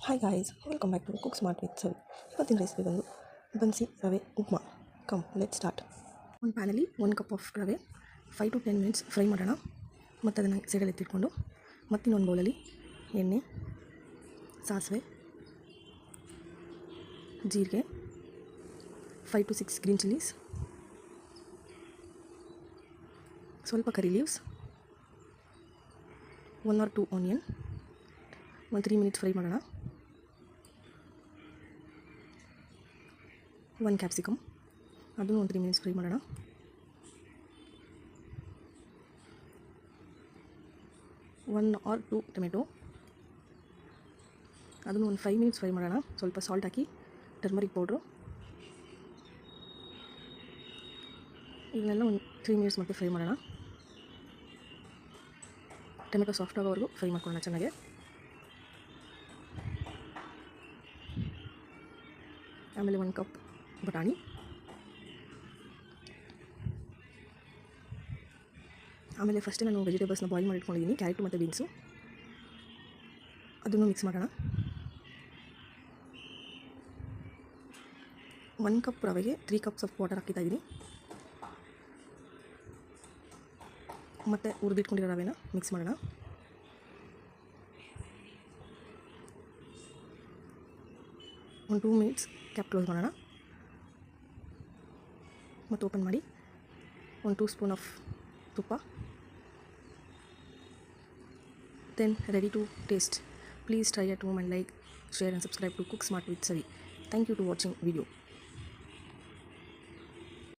Hi guys, welcome back to cook smart with Savi. ಇವತ್ತಿನ recipe ಬಂದು ಬನ್ಸಿ ರವೆ ಉಪ್ಮಾ. Come let start. ಒಂದು ಪ್ಯಾನಲ್ಲಿ 1 ಕಪ್ ಆಫ್ ರವೆ 5 to 10 ಮಿನಿಟ್ಸ್ ಫ್ರೈ ಮಾಡೋಣ. ಮತ್ತು ಅದನ್ನು ಸೈಡಲ್ಲಿ ಎತ್ತಿಟ್ಕೊಂಡು ಮತ್ತಿನ್ನೊಂದು ಬೌಲಲ್ಲಿ ಎಣ್ಣೆ, ಸಾಸಿವೆ, ಜೀರಿಗೆ, 5 to 6 ಗ್ರೀನ್ ಚಿಲ್ಲೀಸ್, ಸ್ವಲ್ಪ ಕರಿ ಲೀವ್ಸ್, 1 or 2 ಆನಿಯನ್, ಒಂದು 3 ಮಿನಿಟ್ಸ್ ಫ್ರೈ ಮಾಡೋಣ. 1 ಕ್ಯಾಪ್ಸಿಕಮ್, ಅದನ್ನು ಒಂದು 3 ಮಿನಿಟ್ಸ್ ಫ್ರೈ ಮಾಡೋಣ. 1 or 2 ಟೊಮೆಟೊ, ಅದನ್ನು ಒಂದು 5 ಮಿನಿಟ್ಸ್ ಫ್ರೈ ಮಾಡೋಣ. ಸ್ವಲ್ಪ ಸಾಲ್ಟ್ ಹಾಕಿ, ಟರ್ಮರಿಕ್ ಪೌಡ್ರು, ಇದನ್ನೆಲ್ಲ ಒಂದು 3 ಮಿನಿಟ್ಸ್ ಮತ್ತೆ ಫ್ರೈ ಮಾಡೋಣ. ಟೊಮೆಟೊ ಸಾಫ್ಟ್ ಆಗೋವರೆಗೂ ಫ್ರೈ ಮಾಡ್ಕೊಳ್ಳೋಣ ಚೆನ್ನಾಗಿ. ಆಮೇಲೆ 1 ಕಪ್ ಬಟಾಣಿ, ಆಮೇಲೆ ಫಸ್ಟ್ ನಾನು ವೆಜಿಟೇಬಲ್ಸ್ನ ಬಾಯ್ಲ್ ಮಾಡಿ ಇಟ್ಕೊಂಡಿದ್ದೀನಿ, ಕ್ಯಾರೆಟು ಮತ್ತು ಬೀನ್ಸು. ಅದನ್ನು ಮಿಕ್ಸ್ ಮಾಡೋಣ. 1 ಕಪ್ ರವೆಗೆ 3 ಕಪ್ಸ್ ಆಫ್ ವಾಟರ್ ಹಾಕ್ತಾ ಇದ್ದೀನಿ. ಮತ್ತು ಹುರಿದಿಟ್ಕೊಂಡಿರೋ ರವೆನ ಮಿಕ್ಸ್ ಮಾಡೋಣ. ಒಂದು 2 ಮಿನಿಟ್ಸ್ ಕ್ಯಾಪ್ ಕ್ಲೋಸ್ ಮಾಡೋಣ ಮತ್ತು ಓಪನ್ ಮಾಡಿ 1 2 ಸ್ಪೂನ್ ಆಫ್ ತುಪ್ಪ. then ready to taste. Please try at home and like, share and subscribe to Cook Smart with Savi. Thank you to watching video.